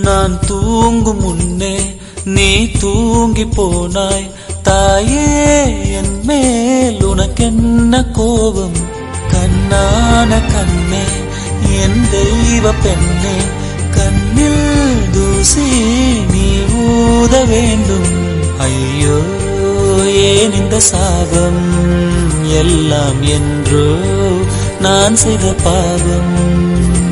நான் தூங்கும் முன்னே நீ தூங்கி போனாய் தாயே, என் மேல் உனக்கென்ன கோபம்? கண்ணான கண்ணே, என் தெய்வ பெண்ணே, கண்ணில் தூசி நீ ஊத வேண்டும். ஐயோ ஏன் இந்த சாபம் எல்லாம் என்றோ நான் செய்த பாவம்.